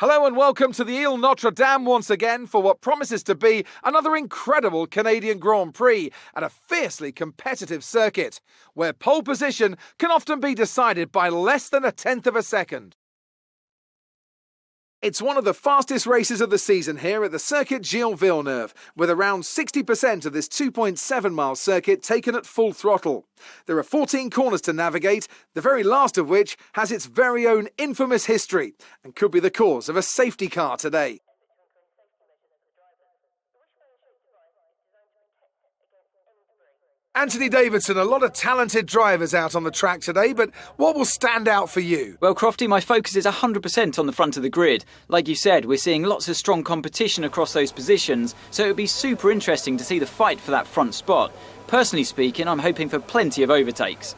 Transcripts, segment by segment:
Hello and welcome to the Ile Notre Dame once again for what promises to be another incredible Canadian Grand Prix at a fiercely competitive circuit, where pole position can often be decided by less than a tenth of a second. It's one of the fastest races of the season here at the Circuit Gilles Villeneuve, with around 60% of this 2.7-mile circuit taken at full throttle. There are 14 corners to navigate, the very last of which has its very own infamous history and could be the cause of a safety car today. Anthony Davidson, a lot of talented drivers out on the track today, but what will stand out for you? Well, Crofty, my focus is 100% on the front of the grid. Like you said, we're seeing lots of strong competition across those positions, so it would be super interesting to see the fight for that front spot. Personally speaking, I'm hoping for plenty of overtakes.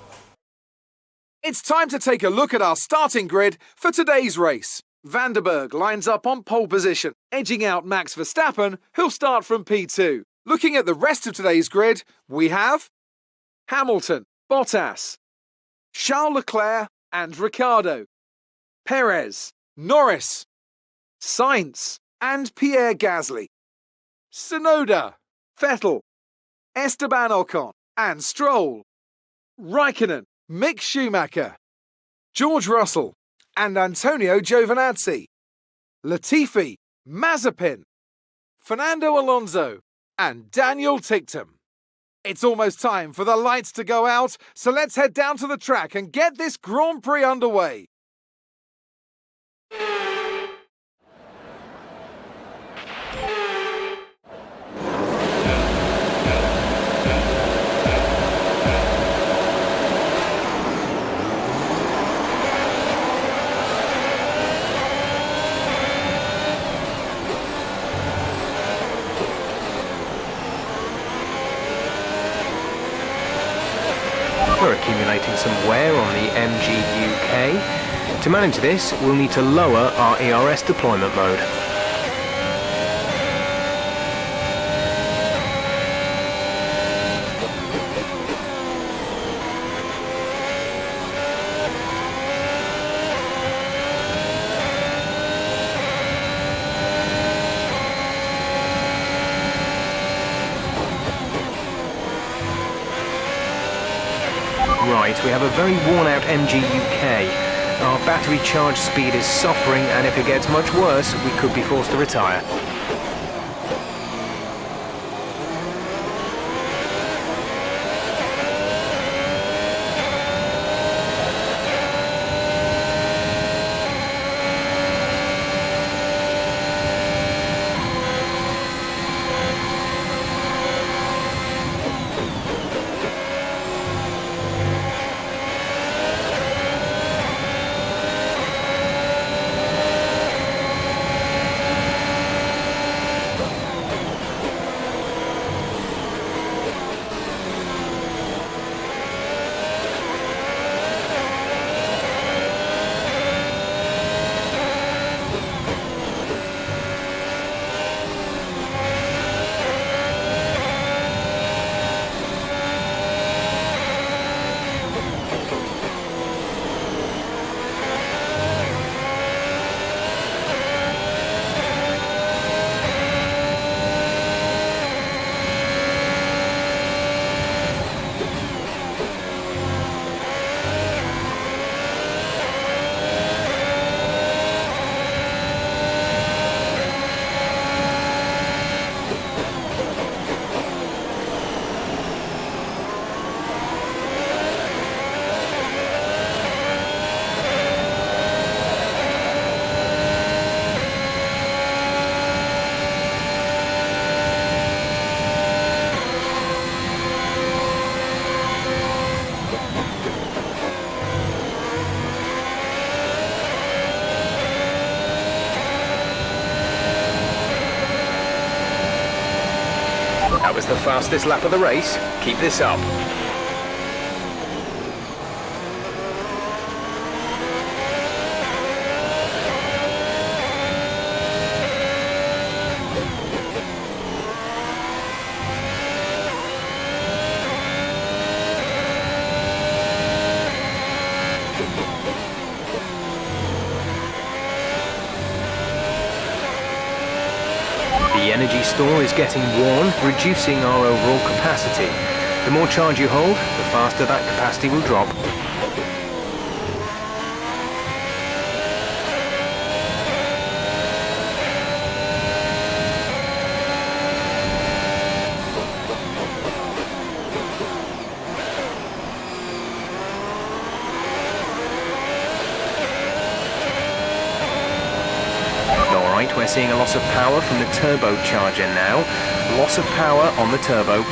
It's time to take a look at our starting grid for today's race. Vanderberg lines up on pole position, edging out Max Verstappen, who'll start from P2. Looking at the rest of today's grid, we have Hamilton, Bottas, Charles Leclerc and Ricciardo, Perez, Norris, Sainz and Pierre Gasly, Tsunoda, Vettel, Esteban Ocon and Stroll, Raikkonen, Mick Schumacher, George Russell and Antonio Giovinazzi, Latifi, Mazepin, Fernando Alonso and Daniel Ticktum. It's almost time for the lights to go out, so let's head down to the track and get this Grand Prix underway. We're accumulating some wear on the MGUK. To manage this, we'll need to lower our ERS deployment mode. Right, we have a very worn-out MGUK. Our battery charge speed is suffering, and if it gets much worse, we could be forced to retire. That was the fastest lap of the race. Keep this up. energy store is getting worn, reducing our overall capacity. The more charge you hold, the faster that capacity will drop. Alright, we're seeing a loss of power from the turbocharger now. Loss of power on the turbo.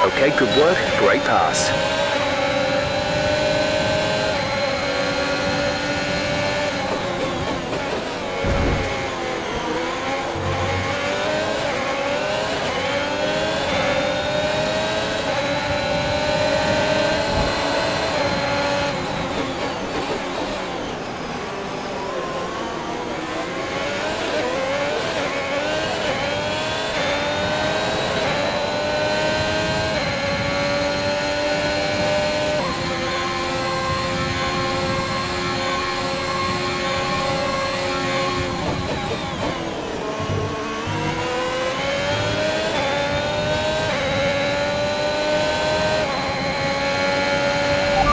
Okay, good work, great pass.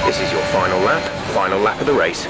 This is your final lap of the race.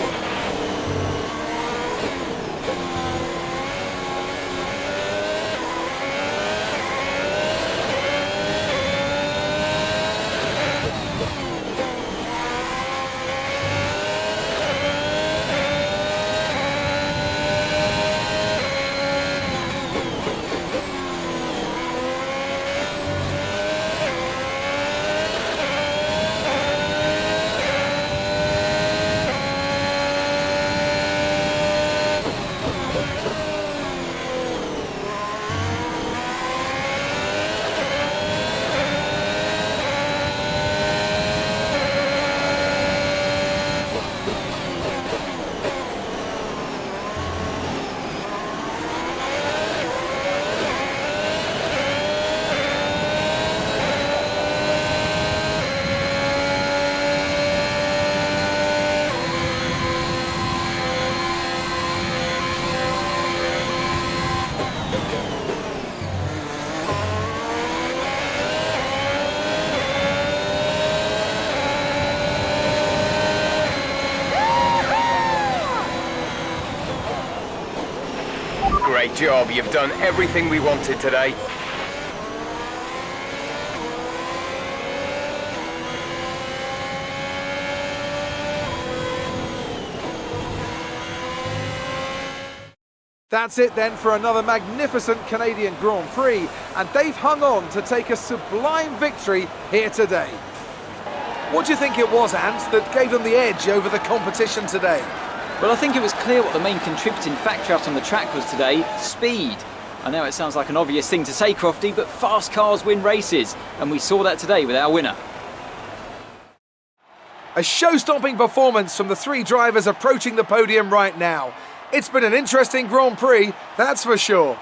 Great job, you've done everything we wanted today. That's it then for another magnificent Canadian Grand Prix, and they've hung on to take a sublime victory here today. What do you think it was, Ant, that gave them the edge over the competition today? Well, I think it was clear what the main contributing factor out on the track was today: speed. I know it sounds like an obvious thing to say, Crofty, but fast cars win races, and we saw that today with our winner. A show-stopping performance from the three drivers approaching the podium right now. It's been an interesting Grand Prix, that's for sure.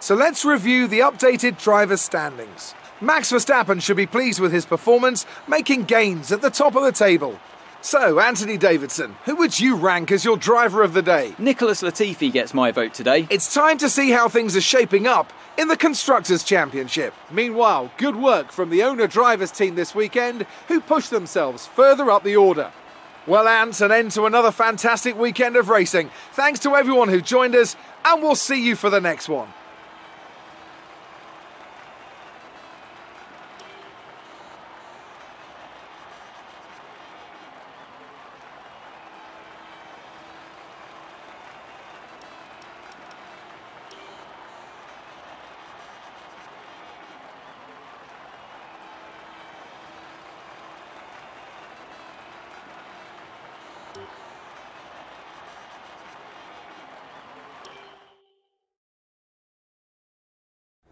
So let's review the updated drivers' standings. Max Verstappen should be pleased with his performance, making gains at the top of the table. So, Anthony Davidson, who would you rank as your driver of the day? Nicholas Latifi gets my vote today. It's time to see how things are shaping up in the Constructors' Championship. Meanwhile, good work from the owner-drivers team this weekend, who pushed themselves further up the order. Well, Ant, an end to another fantastic weekend of racing. Thanks to everyone who joined us, and we'll see you for the next one.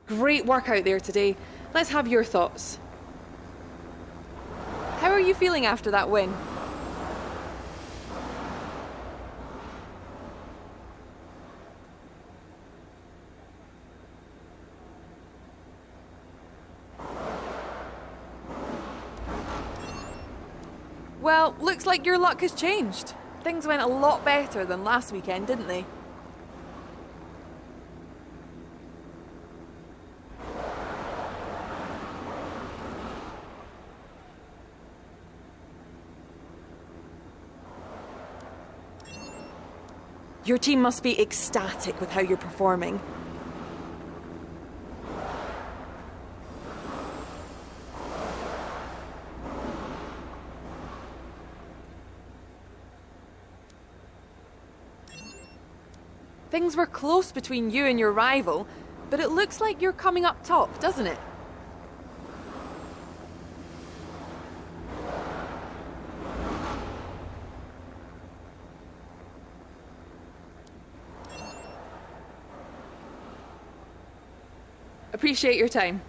Great work out there today. Let's have your thoughts. How are you feeling after that win? Well, looks like your luck has changed. Things went a lot better than last weekend, didn't they? Your team must be ecstatic with how you're performing. Things were close between you and your rival, but it looks like you're coming up top, doesn't it? Appreciate your time.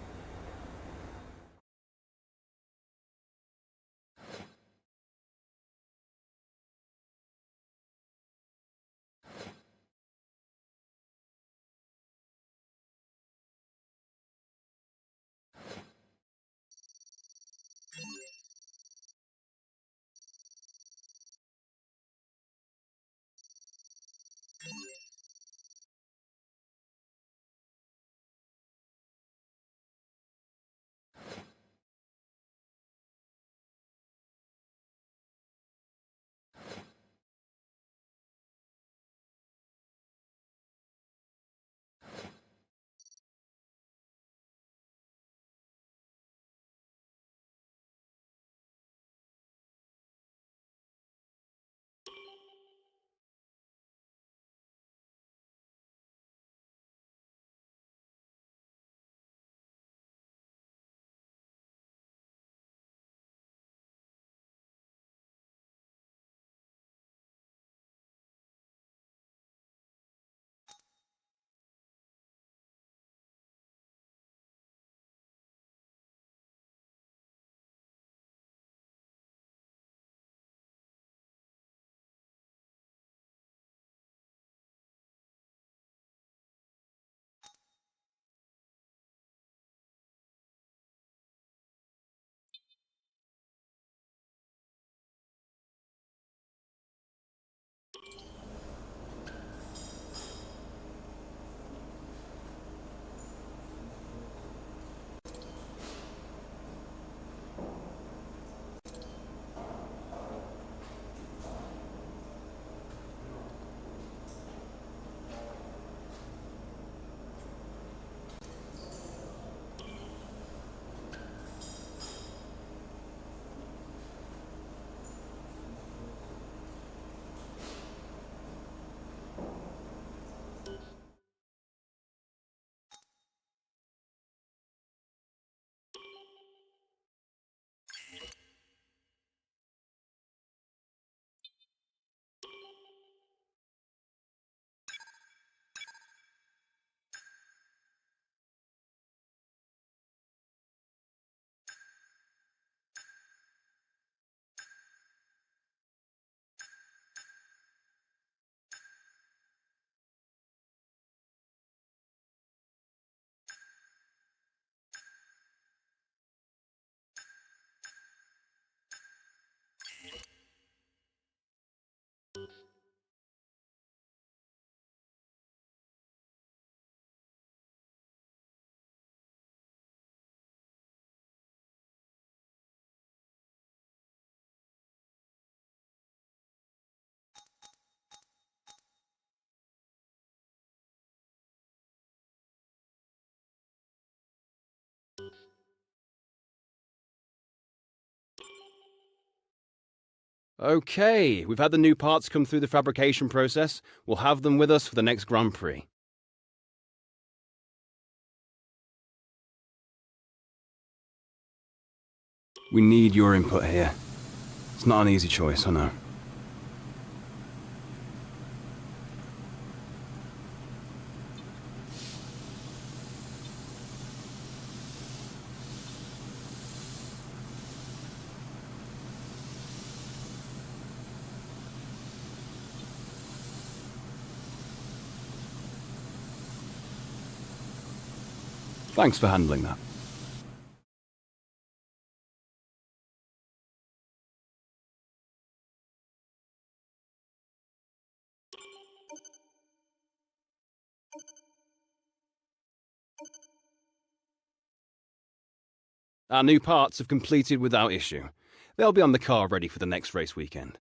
Okay, we've had the new parts come through the fabrication process. We'll have them with us for the next Grand Prix. We need your input here. It's not an easy choice, I know. Thanks for handling that. Our new parts have completed without issue. They'll be on the car ready for the next race weekend.